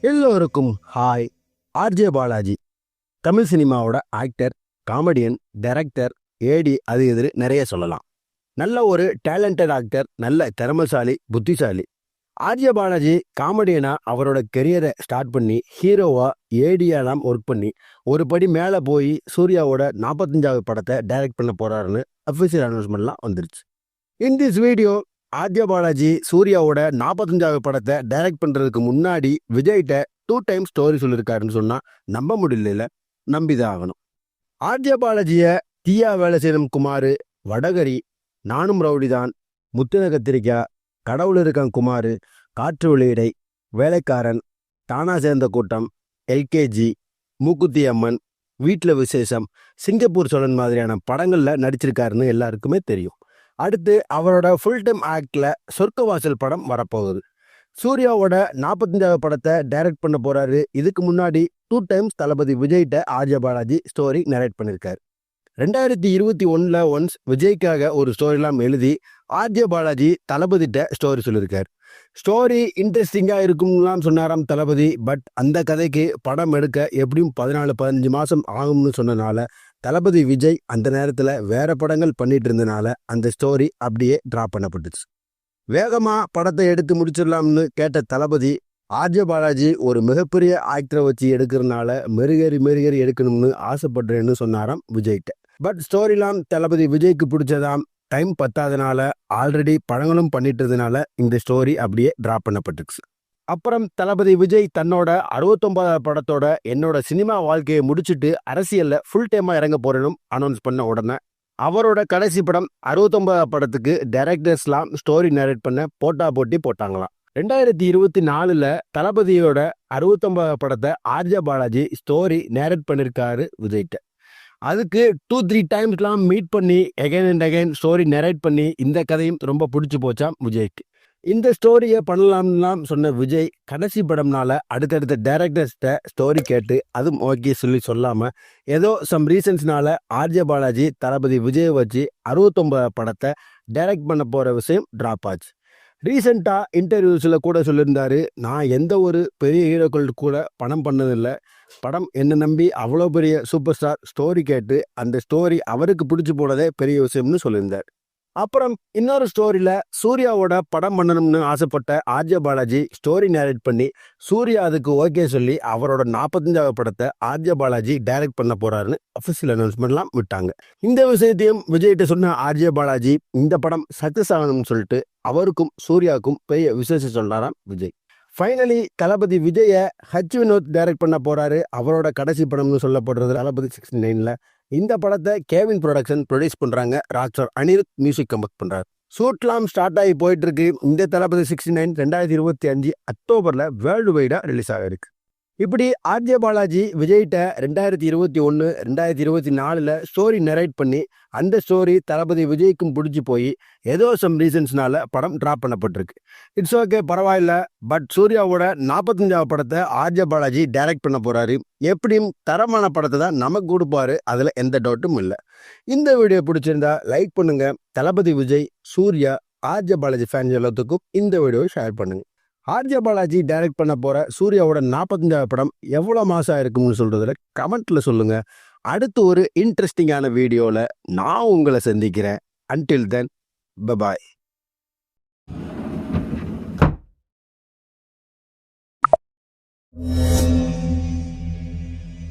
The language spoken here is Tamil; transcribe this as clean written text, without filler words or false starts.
எல்லோருக்கும் ஹாய். ஆர்ஜே பாலாஜி தமிழ் சினிமாவோட ஆக்டர், காமெடியன், டைரக்டர், ஏடி அது எதிர் நிறைய சொல்லலாம். நல்ல ஒரு டேலண்டட் ஆக்டர், நல்ல திறமைசாலி, புத்திசாலி. ஆர்ஜே பாலாஜி காமெடியனா அவரோட கெரியரை ஸ்டார்ட் பண்ணி ஹீரோவா ஏடியாலாம் ஒர்க் பண்ணி ஒரு படி மேலே போய் சூர்யாவோட 45வது படத்தை டைரக்ட் பண்ண போறாருன்னு அஃபிஷியல் அனௌன்ஸ்மெண்ட்லாம் வந்துருச்சு. In this video RJ Balaji சூர்யாவோட 45வது படத்தை டைரக்ட் பண்றதுக்கு முன்னாடி விஜய்கிட்ட 2 டைம்ஸ் ஸ்டோரி சொல்லியிருக்காருன்னு சொன்னா நம்ப முடியல, நம்பிதான் ஆகணும். ஆர்ஜே பாலாஜிய தீயா வேலை செய்யும் குமார், வடகரி, நானும் ரவுடிதான், முத்தின கத்திரிக்காய், கடவுள் இருக்கான் குமார், காற்று வெளியிடை, வேலைக்காரன், தானா சேர்ந்த கூட்டம், எல்கேஜி, மூக்குத்தி அம்மன், வீட்டில் விசேஷம், சிங்கப்பூர் சோழன் மாதிரியான படங்களில் நடிச்சிருக்காருன்னு எல்லாருக்குமே தெரியும். அடுத்து அவரோட ஃபுல் டைம் ஆக்டில் சொர்க்கவாசல் படம் வரப்போகுது. சூர்யாவோட 45வது படத்தை டைரக்ட் பண்ண போறாரு. இதுக்கு முன்னாடி 2 டைம்ஸ் தளபதி விஜய்கிட்ட ஆர்ஜே பாலாஜி ஸ்டோரி நரேட் பண்ணியிருக்காரு. 2021 ஒன்ஸ் விஜய்க்காக ஒரு ஸ்டோரிலாம் எழுதி ஆர்ஜே பாலாஜி தளபதிட்ட ஸ்டோரி சொல்லியிருக்காரு. ஸ்டோரி இன்ட்ரெஸ்டிங்காக இருக்கும்லாம் சொன்னாராம் தளபதி. பட் அந்த கதைக்கு படம் எடுக்க எப்படியும் 14-15 மாதம் ஆகும்னு சொன்னனால தளபதி விஜய் அந்த நேரத்தில் வேற படங்கள் பண்ணிட்டு இருந்தனால அந்த ஸ்டோரி அப்படியே ட்ராப் பண்ணப்பட்டுச்சு. வேகமாக படத்தை எடுத்து முடிச்சிடலாம்னு கேட்ட தளபதி ஆர்ஜே பாலாஜி ஒரு மிகப்பெரிய ஆக்டரை வச்சு எடுக்கிறதுனால மெருகேறி எடுக்கணும்னு ஆசைப்படுறேன்னு சொன்னாராம் விஜய்கிட்ட. பட் ஸ்டோரிலாம் தளபதி விஜய்க்கு பிடிச்சதாம். டைம் பத்தாதனால ஆல்ரெடி படங்களும் பண்ணிட்டு இருந்தனால இந்த ஸ்டோரி அப்படியே ட்ராப் பண்ணப்பட்டுச்சு. அப்புறம் தளபதி விஜய் தன்னோட 69வது படத்தோட என்னோட சினிமா வாழ்க்கையை முடிச்சுட்டு அரசியலில் ஃபுல் டைமாக இறங்க போறேன்னு அனௌன்ஸ் பண்ண உடனே அவரோட கடைசி படம் 69வது படத்துக்கு டைரக்டர்ஸ்லாம் ஸ்டோரி நரேட் பண்ண போட்டி போட்டாங்களாம். 2024 தளபதியோட 69வது படத்தை ஆர்ஜே பாலாஜி ஸ்டோரி நேரேட் பண்ணியிருக்காரு விஜய்கிட்ட. அதுக்கு 2-3 டைம்ஸ்லாம் மீட் பண்ணி again and again story narrate பண்ணி இந்த கதையும் ரொம்ப பிடிச்சி போச்சாம் விஜய்க்கு. இந்த ஸ்டோரியை பண்ணலாம்லாம் சொன்ன விஜய் கடைசி படம்னால அடுத்தடுத்த டைரக்டர்ஸ்கிட்ட ஸ்டோரி கேட்டு அதுவும் ஓகே சொல்லாமல் ஏதோ சம் ரீசன்ஸ்னால ஆர்ஜே பாலாஜி தளபதி விஜயை வச்சு 69வது படத்தை டைரக்ட் பண்ண போகிற விஷயம் ட்ராப் ஆச்சு. ரீசெண்டாக இன்டர்வியூஸில் கூட சொல்லியிருந்தாரு, நான் எந்த ஒரு பெரிய ஹீரோக்கள் கூட படம் பண்ணதில்லை, படம் என்னை நம்பி அவ்வளோ பெரிய சூப்பர் ஸ்டார் ஸ்டோரி கேட்டு அந்த ஸ்டோரி அவருக்கு பிடிச்சி போனதே பெரிய விஷயம்னு சொல்லியிருந்தார். அப்புறம் இன்னொரு ஸ்டோரியில் சூர்யாவோட படம் பண்ணணும்னு ஆசைப்பட்ட ஆர்ஜே பாலாஜி ஸ்டோரி நேரேட் பண்ணி சூர்யா அதுக்கு ஓகே சொல்லி அவரோட 45வது படத்தை ஆர்ஜே பாலாஜி டைரக்ட் பண்ண போறாருன்னு அஃபிஷியல் அனௌன்ஸ்மெண்ட்லாம் விட்டாங்க. இந்த விஷயத்தையும் விஜய்கிட்ட சொன்ன ஆர்ஜே பாலாஜி இந்த படம் சக்சஸ் ஆகணும்னு சொல்லிட்டு அவருக்கும் சூர்யாவுக்கும் பெரிய விசேஷம் சொன்னாராம் விஜய். ஃபைனலி தளபதி விஜய வினோத் டைரக்ட் பண்ண போறாரு. அவரோட கடைசி படம்னு சொல்லப்படுறது தளபதி 69. இந்த படத்தை கேவின் ப்ரொடக்ஷன் ப்ரொடியூஸ் பண்றாங்க. ராக்ஸ்டார் அனிருத் மியூசிக் கம்போஸ் பண்றாரு. ஷூட்லாம் ஸ்டார்ட் ஆகி போயிட்டு இருக்கு. இந்த தளபதி 69 2025 அக்டோபர்ல வேர்ல்டு வைடா ரிலீஸ் ஆகிருக்கு. இப்படி ஆர்ஜே பாலாஜி விஜய்கிட்ட 2021 2024 ஸ்டோரி நரேட் பண்ணி அந்த ஸ்டோரி தளபதி விஜய்க்கும் பிடிச்சி போய் ஏதோ சம் ரீசன்ஸ்னால படம் ட்ராப் பண்ணப்பட்டிருக்கு. இட்ஸ் ஓகே, பரவாயில்ல. பட் சூர்யாவோட 45வது படத்தை ஆர்ஜே பாலாஜி டைரக்ட் பண்ண போறாரு. எப்படியும் தரமான படத்தை தான் நமக்கு கொடுப்பாரு, அதில் எந்த டவுட்டும் இல்லை. இந்த வீடியோ பிடிச்சிருந்தா லைக் பண்ணுங்க. தளபதி விஜய், சூர்யா, ஆர்ஜே பாலாஜி ஃபேன்ஸ் எல்லாத்துக்கும் இந்த வீடியோவை ஷேர் பண்ணுங்க. ஆர்ஜே பாலாஜி டைரக்ட் பண்ண போற சூர்யாவோட 45வது படம் எவ்வளோ மாசம் இருக்கும்னு சொல்றதுல கமெண்ட்ல சொல்லுங்க. அடுத்து ஒரு இன்ட்ரெஸ்டிங்கான வீடியோல நான் உங்களை சந்திக்கிறேன். Until then, bye bye.